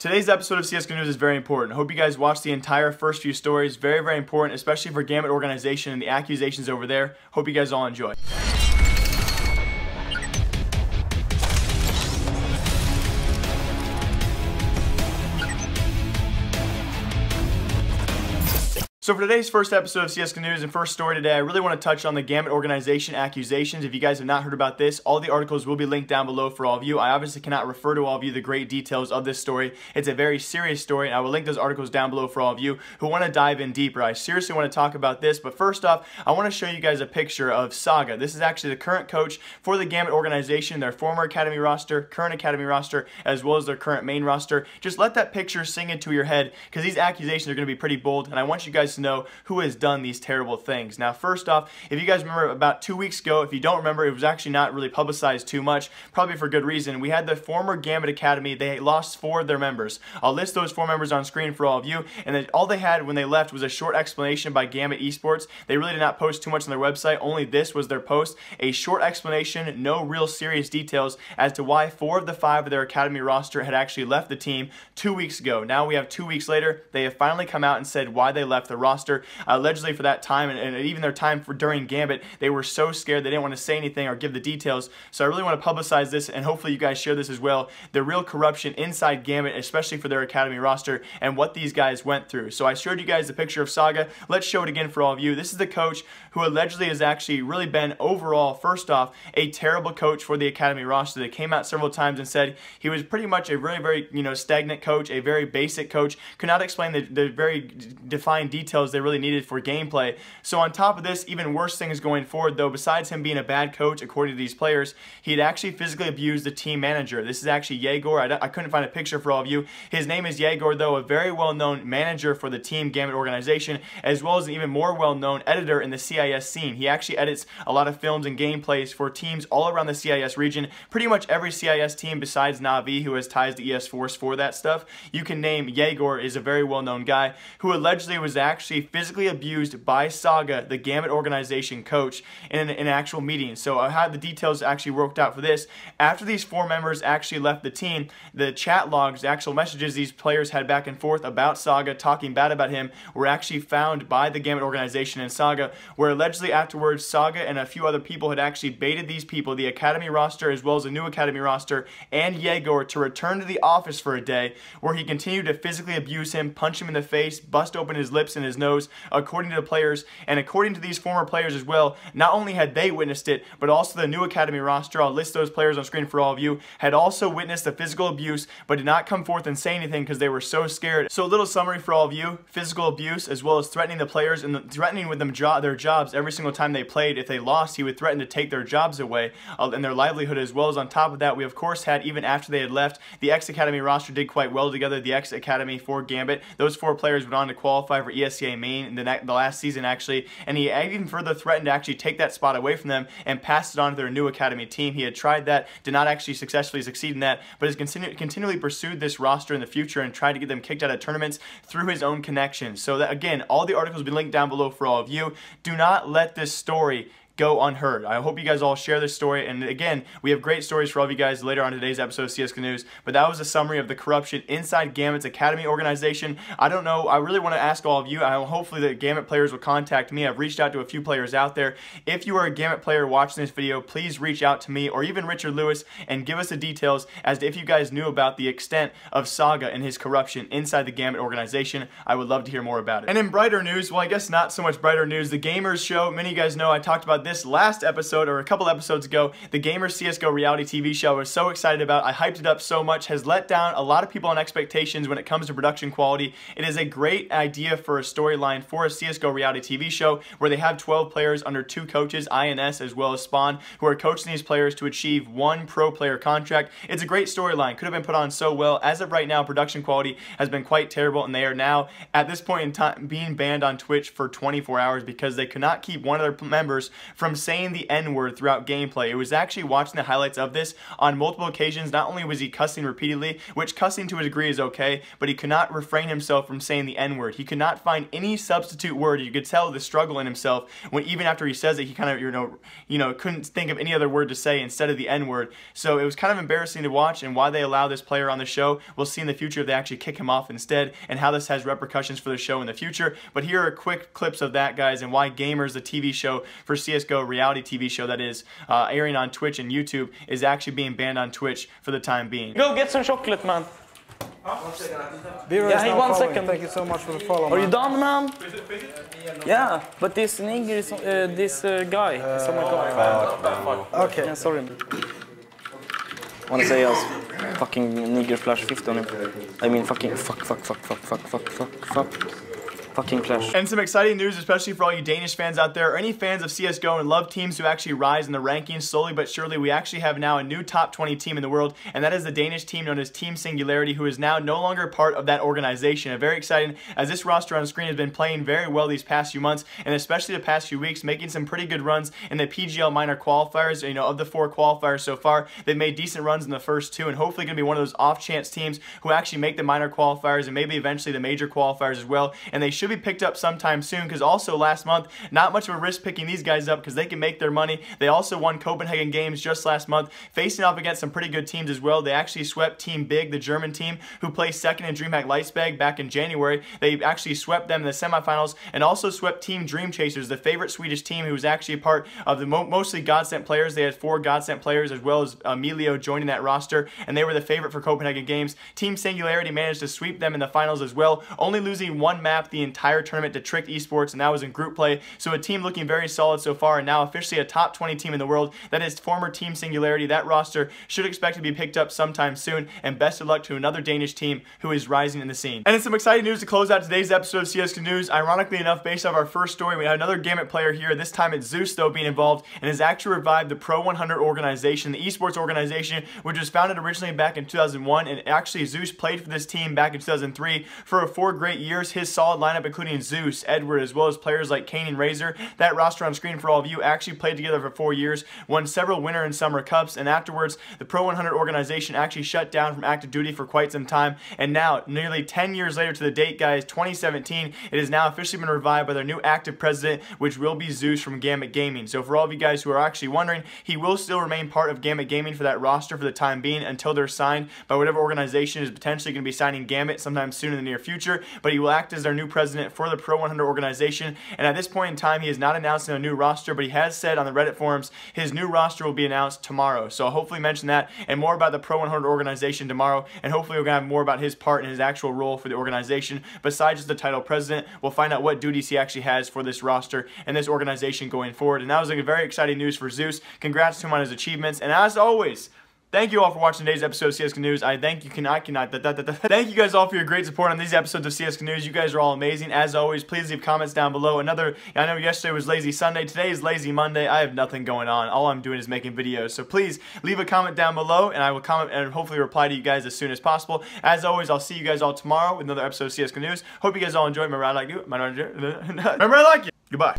Today's episode of CSGO News is very important. Hope you guys watched the entire first few stories. Very, very important, especially for Gambit organization and the accusations over there. Hope you guys all enjoy. So for today's first episode of CSGO News and first story today, I really want to touch on the Gambit organization accusations. If you guys have not heard about this, all the articles will be linked down below for all of you. I obviously cannot refer to all of you the great details of this story. It's a very serious story, and I will link those articles down below for all of you who want to dive in deeper. I seriously want to talk about this, but first off, I want to show you guys a picture of Tsaga. This is actually the current coach for the Gambit organization, their former academy roster, current academy roster, as well as their current main roster. Just let that picture sink into your head, because these accusations are going to be pretty bold, and I want you guys to know who has done these terrible things. Now, first off, if you guys remember about 2 weeks ago, if you don't remember, it was actually not really publicized too much, probably for good reason. We had the former Gambit Academy. They lost 4 of their members. I'll list those 4 members on screen for all of you, and then all they had when they left was a short explanation by Gambit Esports. They really did not post too much on their website. Only this was their post, a short explanation, no real serious details as to why 4 of the 5 of their academy roster had actually left the team 2 weeks ago. Now we have 2 weeks later. They have finally come out and said why they left the roster. Allegedly for that time and even their time for during Gambit, they were so scared they didn't want to say anything or give the details. So I really want to publicize this, and hopefully you guys share this as well. The real corruption inside Gambit, especially for their academy roster, and what these guys went through. So I showed you guys the picture of Tsaga. Let's show it again for all of you. This is the coach who allegedly has actually really been overall, first off, a terrible coach for the academy roster. They came out several times and said he was pretty much a very stagnant coach, a very basic coach, could not explain the very defined details they really needed for gameplay. So on top of this, even worse things going forward though, besides him being a bad coach according to these players, he had actually physically abused the team manager. This is actually Yegor. I couldn't find a picture for all of you. His name is Yegor though, a very well-known manager for the Team Gambit organization, as well as an even more well-known editor in the CIS scene. He actually edits a lot of films and gameplays for teams all around the CIS region. Pretty much every CIS team besides Na'Vi, who has ties to ES Force for that stuff. You can name Yegor is a very well-known guy who allegedly was actually physically abused by Tsaga, the Gambit organization coach, in an actual meeting. So I had the details actually worked out for this. After these 4 members actually left the team, the chat logs, the actual messages these players had back and forth about Tsaga, talking bad about him, were actually found by the Gambit organization and Tsaga, where allegedly afterwards Tsaga and a few other people had actually baited these people, the academy roster as well as the new academy roster, and Yegor, to return to the office for a day, where he continued to physically abuse him, punch him in the face, bust open his lips and his nose, according to the players. And according to these former players as well, not only had they witnessed it, but also the new academy roster, I'll list those players on screen for all of you, had also witnessed the physical abuse, but did not come forth and say anything because they were so scared. So a little summary for all of you: physical abuse, as well as threatening the players and threatening with them their jobs every single time they played. If they lost, he would threaten to take their jobs away and their livelihood, as well as on top of that, we of course had, even after they had left, the X-Academy roster did quite well together, the X-Academy for Gambit. Those 4 players went on to qualify for ESCA main in the last season actually, and he even further threatened to actually take that spot away from them and pass it on to their new academy team. He had tried that, did not actually successfully succeed in that, but has continually pursued this roster in the future and tried to get them kicked out of tournaments through his own connections. So that, again, all the articles will be linked down below for all of you. Do not let this story go unheard. I hope you guys all share this story, and again, we have great stories for all of you guys later on today's episode of CSGO News, but that was a summary of the corruption inside Gambit's academy organization. I don't know, I really want to ask all of you, hopefully the Gambit players will contact me. I've reached out to a few players out there. If you are a Gambit player watching this video, please reach out to me or even Richard Lewis and give us the details as to if you guys knew about the extent of Tsaga and his corruption inside the Gambit organization. I would love to hear more about it. And in brighter news, well, I guess not so much brighter news, the Gamerz show, many of you guys know I talked about this last episode or a couple episodes ago. The Gamerz CSGO reality TV show I was so excited about. I hyped it up so much, has let down a lot of people on expectations when it comes to production quality. It is a great idea for a storyline for a CSGO reality TV show where they have 12 players under 2 coaches, INS as well as Spawn, who are coaching these players to achieve 1 pro player contract. It's a great storyline. Could have been put on so well. As of right now, production quality has been quite terrible, and they are now, at this point in time, being banned on Twitch for 24 hours because they could not keep one of their members from saying the N-word throughout gameplay. It was actually watching the highlights of this on multiple occasions. Not only was he cussing repeatedly, which cussing to a degree is okay, but he could not refrain himself from saying the N-word. He could not find any substitute word. You could tell the struggle in himself when even after he says it, he kind of couldn't think of any other word to say instead of the N-word. So it was kind of embarrassing to watch, and why they allow this player on the show, we'll see in the future if they actually kick him off instead, and how this has repercussions for the show in the future. But here are quick clips of that, guys, and why Gamerz, the TV show for CSGO, reality TV show that is airing on Twitch and YouTube, is actually being banned on Twitch for the time being. Go get some chocolate, man. Yeah, hey, 1 second. Thank you so much for the follow, Are you done, man? Yeah, but this nigger is, this guy is on my car. Okay. Yeah, sorry. Wanna say else? Fucking nigger flash 50 on him. I mean fucking fuck. Fucking clash. And some exciting news, especially for all you Danish fans out there, or any fans of CSGO and love teams who actually rise in the rankings slowly but surely. We actually have now a new top 20 team in the world, and that is the Danish team known as Team Singularity, who is now no longer part of that organization. And very exciting, as this roster on screen has been playing very well these past few months, and especially the past few weeks, making some pretty good runs in the PGL minor qualifiers. You know, of the 4 qualifiers so far, they've made decent runs in the first 2, and hopefully going to be one of those off-chance teams who actually make the minor qualifiers and maybe eventually the major qualifiers as well. And they should be picked up sometime soon, because also last month, not much of a risk picking these guys up because they can make their money. They also won Copenhagen games just last month, facing off against some pretty good teams as well. They actually swept Team Big, the German team, who placed second in DreamHack Leipzig back in January. They actually swept them in the semifinals, and also swept Team Dream Chasers, the favorite Swedish team, who was actually a part of the mostly God-sent players. They had 4 God-sent players, as well as Emilio joining that roster, and they were the favorite for Copenhagen games. Team Singularity managed to sweep them in the finals as well, only losing 1 map the entire tournament to Trick Esports, and that was in group play. So a team looking very solid so far, and now officially a top 20 team in the world. That is former Team Singularity. That roster should expect to be picked up sometime soon, and best of luck to another Danish team who is rising in the scene. And it's some exciting news to close out today's episode of CSGO News. Ironically enough, based off our first story, we have another Gambit player here. This time it's Zeus, though, being involved, and has actually revived the PRO100 organization, the esports organization, which was founded originally back in 2001, and actually Zeus played for this team back in 2003 for 4 great years. His solid lineup, including Zeus, Edward, as well as players like Kane and Razor. That roster on screen for all of you actually played together for 4 years, won several winter and summer cups, and afterwards the PRO100 organization actually shut down from active duty for quite some time, and now nearly 10 years later to the date, guys, 2017, it has now officially been revived by their new active president, which will be Zeus from Gambit Gaming. So for all of you guys who are actually wondering, he will still remain part of Gambit Gaming for that roster for the time being until they're signed by whatever organization is potentially going to be signing Gambit sometime soon in the near future, but he will act as their new president for the PRO100 organization. And at this point in time, he is not announcing a new roster, but he has said on the Reddit forums his new roster will be announced tomorrow. So I'll hopefully mention that and more about the PRO100 organization tomorrow, and hopefully we're going to have more about his part and his actual role for the organization. Besides just the title president, we'll find out what duties he actually has for this roster and this organization going forward. And that was like very exciting news for Zeus. Congrats to him on his achievements, and as always, thank you all for watching today's episode of CSGO News. Thank you guys all for your great support on these episodes of CSGO News. You guys are all amazing. As always, please leave comments down below. I know yesterday was Lazy Sunday. Today is Lazy Monday. I have nothing going on. All I'm doing is making videos. So please leave a comment down below, and I will comment and hopefully reply to you guys as soon as possible. As always, I'll see you guys all tomorrow with another episode of CSGO News. Hope you guys all enjoyed. Remember, I like you. Remember, I like you. Goodbye.